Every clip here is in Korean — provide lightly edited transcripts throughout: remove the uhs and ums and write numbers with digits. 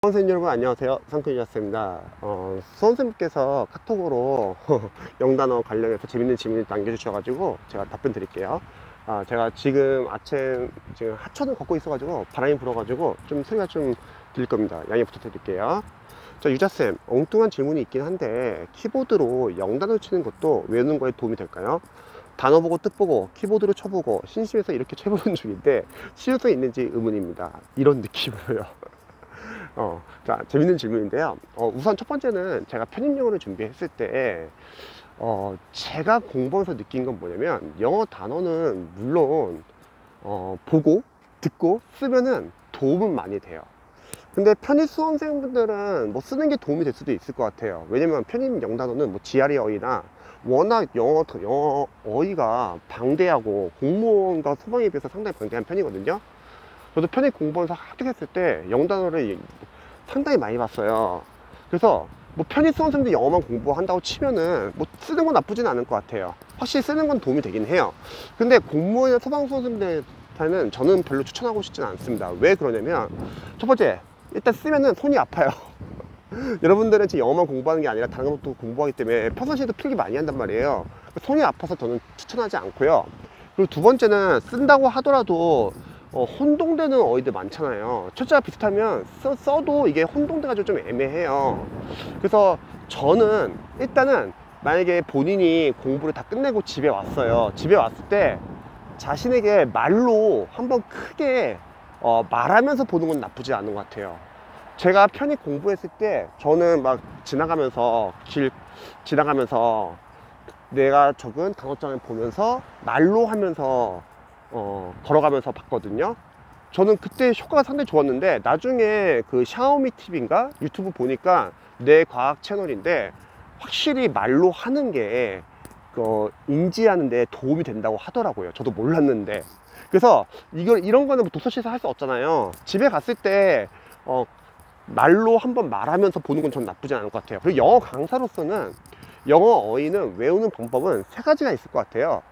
수험생 여러분 안녕하세요, 상크이었습니다. 수험생님께서 카톡으로 영단어 관련해서 재밌는 질문을 남겨주셔가지고 제가 답변 드릴게요. 제가 지금 아침 하천을 걷고 있어가지고 바람이 불어가지고 좀 소리가 좀 들릴 겁니다. 양해 부탁드릴게요. 자, 유자쌤, 엉뚱한 질문이 있긴 한데 키보드로 영단어 치는 것도 외우는 거에 도움이 될까요? 단어 보고 뜻 보고 키보드로 쳐보고 심심해서 이렇게 쳐보는 중인데 실효성 있는지 의문입니다. 이런 느낌으로요. 자, 재밌는 질문인데요. 우선 첫 번째는 제가 편입영어를 준비했을 때 제가 공부하면서 느낀 건 뭐냐면, 영어 단어는 물론 보고 듣고 쓰면은 도움은 많이 돼요. 근데 편입 수험생분들은 뭐 쓰는 게 도움이 될 수도 있을 것 같아요. 왜냐면 편입 영단어는 뭐 GRE 어휘나 워낙 영어 어휘가 방대하고 공무원과 소방에 비해서 상당히 방대한 편이거든요. 저도 편입 공부하면서 합격했을 때 영단어를 상당히 많이 봤어요. 그래서 뭐 편입 수험생들 영어만 공부한다고 치면은 뭐 쓰는 건 나쁘진 않을 것 같아요. 확실히 쓰는 건 도움이 되긴 해요. 근데 공무원이나 소방 수험생들한테는 저는 별로 추천하고 싶진 않습니다. 왜 그러냐면, 첫 번째, 일단 쓰면은 손이 아파요. 여러분들은 지금 영어만 공부하는 게 아니라 다른 것도 공부하기 때문에 평상시에도 필기 많이 한단 말이에요. 손이 아파서 저는 추천하지 않고요. 그리고 두 번째는 쓴다고 하더라도 혼동되는 어휘들 많잖아요. 철자가 비슷하면 써도 이게 혼동돼가지고 좀 애매해요. 그래서 저는 일단은 만약에 본인이 공부를 다 끝내고 집에 왔어요. 집에 왔을 때 자신에게 말로 한번 크게 말하면서 보는 건 나쁘지 않은 것 같아요. 제가 편입 공부했을 때 저는 막 길 지나가면서 내가 적은 단어장을 보면서 말로 하면서 걸어가면서 봤거든요. 저는 그때 효과가 상당히 좋았는데, 나중에 그 샤오미 TV인가 유튜브 보니까 내 과학 채널인데 확실히 말로 하는 게 인지하는 데 도움이 된다고 하더라고요. 저도 몰랐는데. 그래서 이런 거는 도서실에서 할 수 없잖아요. 집에 갔을 때 말로 한번 말하면서 보는 건 전 나쁘지 않을 것 같아요. 그리고 영어 강사로서는 영어 어휘는 외우는 방법은 세 가지가 있을 것 같아요.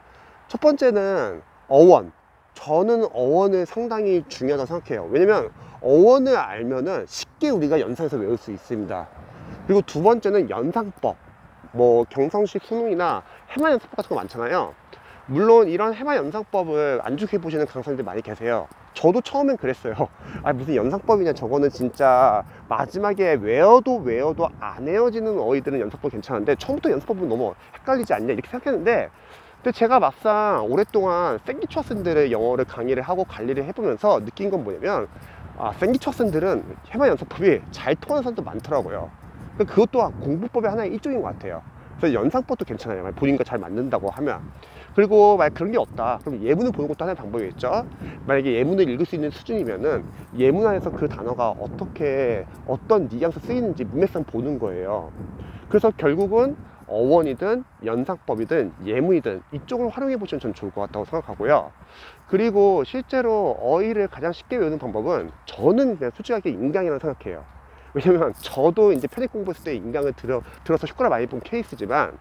첫 번째는 어원. 저는 어원을 상당히 중요하다고 생각해요. 왜냐면 어원을 알면은 쉽게 우리가 연상해서 외울 수 있습니다. 그리고 두 번째는 연상법. 뭐 경성식 수능이나 해마 연상법 같은 거 많잖아요. 물론 이런 해마 연상법을 안주해 보시는 강사님들 많이 계세요. 저도 처음엔 그랬어요. 무슨 연상법이냐, 저거는 진짜 마지막에 외워도 안 외워지는 어휘들은 연상법 괜찮은데 처음부터 연상법은 너무 헷갈리지 않냐, 이렇게 생각했는데, 근데 제가 막상 오랫동안 생기초 학생들의 영어를 강의를 하고 관리를 해보면서 느낀 건 뭐냐면, 생기초 학생들은 해마 연상법이 잘 통하는 사람도 많더라고요. 그것도 공부법의 하나의 일종인 것 같아요. 그래서 연상법도 괜찮아요, 본인과 잘 맞는다고 하면. 그리고 만약 그런 게 없다, 그럼 예문을 보는 것도 하나의 방법이겠죠. 만약에 예문을 읽을 수 있는 수준이면은 예문 안에서 그 단어가 어떤 뉘앙스 쓰이는지 문맥상 보는 거예요. 그래서 결국은 어원이든 연상법이든 예문이든 이쪽을 활용해 보시면 전 좋을 것 같다고 생각하고요. 그리고 실제로 어휘를 가장 쉽게 외우는 방법은 저는 그냥 솔직하게 인강이라고 생각해요. 왜냐면 저도 이제 편입 공부했을 때 인강을 들어서 효과를 많이 본 케이스지만,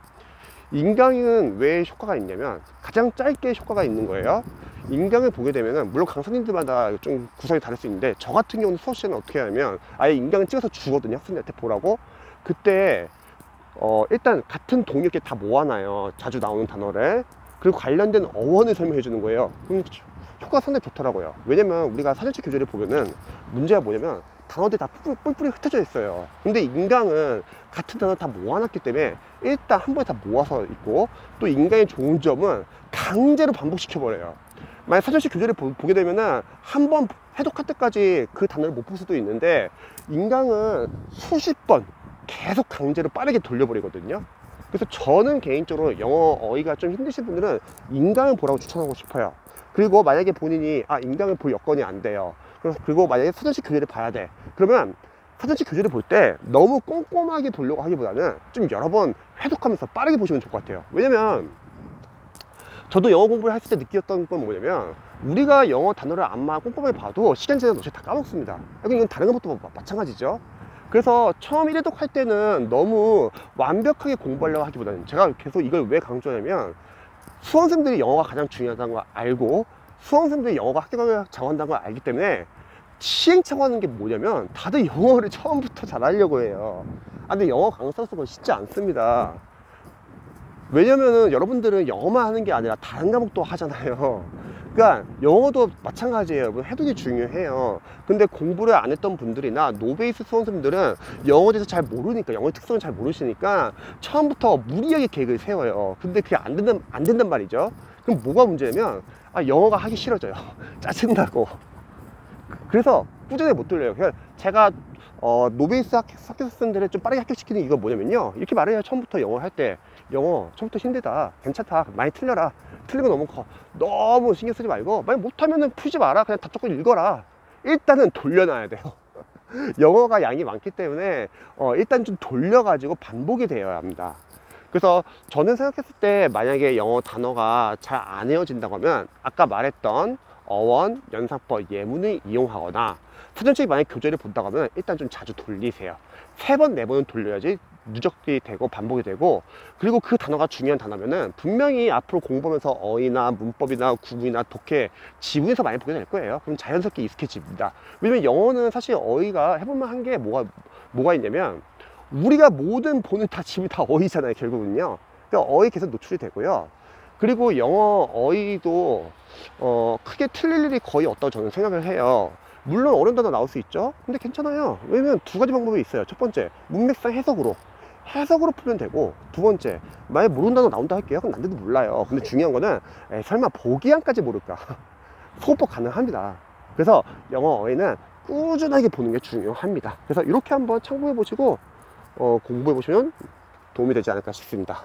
인강은 왜 효과가 있냐면 가장 짧게 효과가 있는 거예요. 인강을 보게 되면은 물론 강사님들마다 좀 구성이 다를 수 있는데, 저 같은 경우는 수업 시간에 어떻게 하냐면 아예 인강을 찍어서 주거든요, 학생들한테 보라고. 그때 일단 같은 동일하게 다 모아놔요, 자주 나오는 단어를. 그리고 관련된 어원을 설명해 주는 거예요. 그럼 효과가 상당히 좋더라고요. 왜냐면 우리가 사전체 교재를 보면은 문제가 뭐냐면 단어들이 다 뿔뿔이 흩어져 있어요. 근데 인강은 같은 단어 다 모아놨기 때문에 일단 한 번에 다 모아서 있고, 또 인강의 좋은 점은 강제로 반복시켜 버려요. 만약 사전식 교재를 보게 되면은 한 번 해독할 때까지 그 단어를 못 볼 수도 있는데, 인강은 수십 번 계속 강제로 빠르게 돌려버리거든요. 그래서 저는 개인적으로 영어 어휘가 좀 힘드신 분들은 인강을 보라고 추천하고 싶어요. 그리고 만약에 본인이 인강을 볼 여건이 안 돼요, 그리고 만약에 사전식 교재를 봐야 돼, 그러면 사전식 교재를 볼 때 너무 꼼꼼하게 보려고 하기보다는 좀 여러 번 회독하면서 빠르게 보시면 좋을 것 같아요. 왜냐면 저도 영어 공부를 했을 때 느꼈던 건 뭐냐면, 우리가 영어 단어를 안만 꼼꼼하게 봐도 시간 지나면 어차피 다 까먹습니다. 이건 다른 것도 마찬가지죠. 그래서 처음 1회독 할 때는 너무 완벽하게 공부하려고 하기보다는, 제가 계속 이걸 왜 강조하냐면, 수험생들이 영어가 가장 중요하다는 걸 알고 수험생들이 영어가 합격을 장한다는 걸 알기 때문에 시행착오 하는 게 뭐냐면 다들 영어를 처음부터 잘하려고 해요. 근데 영어 강사 수가 쉽지 않습니다. 왜냐면은 여러분들은 영어만 하는 게 아니라 다른 과목도 하잖아요. 그러니까 영어도 마찬가지예요. 해두기 중요해요. 근데 공부를 안 했던 분들이나 노베이스 수험생들은 영어에 대해서 잘 모르니까, 영어의 특성을 잘 모르시니까 처음부터 무리하게 계획을 세워요. 근데 그게 안 된단 말이죠. 그럼 뭐가 문제냐면 영어가 하기 싫어져요. 짜증나고. 그래서 꾸준히 못 돌려요. 그러니까 제가 노베이스 학교생들을 좀 빠르게 합격시키는 이유가 뭐냐면요, 이렇게 말해요. 처음부터 영어 할 때 영어 처음부터 힘들다, 괜찮다, 많이 틀려라, 틀린 거 너무 신경 쓰지 말고, 만약 못하면은 풀지 마라, 그냥 다 조금 읽어라. 일단은 돌려놔야 돼요. 영어가 양이 많기 때문에 일단 좀 돌려가지고 반복이 되어야 합니다. 그래서 저는 생각했을 때 만약에 영어 단어가 잘 안 외워진다고 하면 아까 말했던 어원, 연상법, 예문을 이용하거나, 사전책이 만약 교재를 본다고 하면 일단 좀 자주 돌리세요. 3번, 4번은 돌려야지 누적이 되고 반복이 되고, 그리고 그 단어가 중요한 단어면은 분명히 앞으로 공부하면서 어휘나 문법이나 구문이나 독해, 지문에서 많이 보게 될 거예요. 그럼 자연스럽게 익숙해집니다. 왜냐면 영어는 사실 어휘가 해볼만 한 게 뭐가 있냐면, 우리가 모든 보는 다 지문이 다 어휘잖아요, 결국은요. 그러니까 어휘 계속 노출이 되고요. 그리고 영어 어휘도 크게 틀릴 일이 거의 없다고 저는 생각을 해요. 물론 어려운 단어 나올 수 있죠. 근데 괜찮아요. 왜냐면 두 가지 방법이 있어요. 첫 번째, 문맥상 해석으로 풀면 되고, 두 번째, 만약 모르는 단어 나온다 할게요. 그럼 난데도 몰라요. 근데 중요한 거는 설마 보기양까지 모를까. 소급법 가능합니다. 그래서 영어 어휘는 꾸준하게 보는 게 중요합니다. 그래서 이렇게 한번 참고해 보시고 공부해 보시면 도움이 되지 않을까 싶습니다.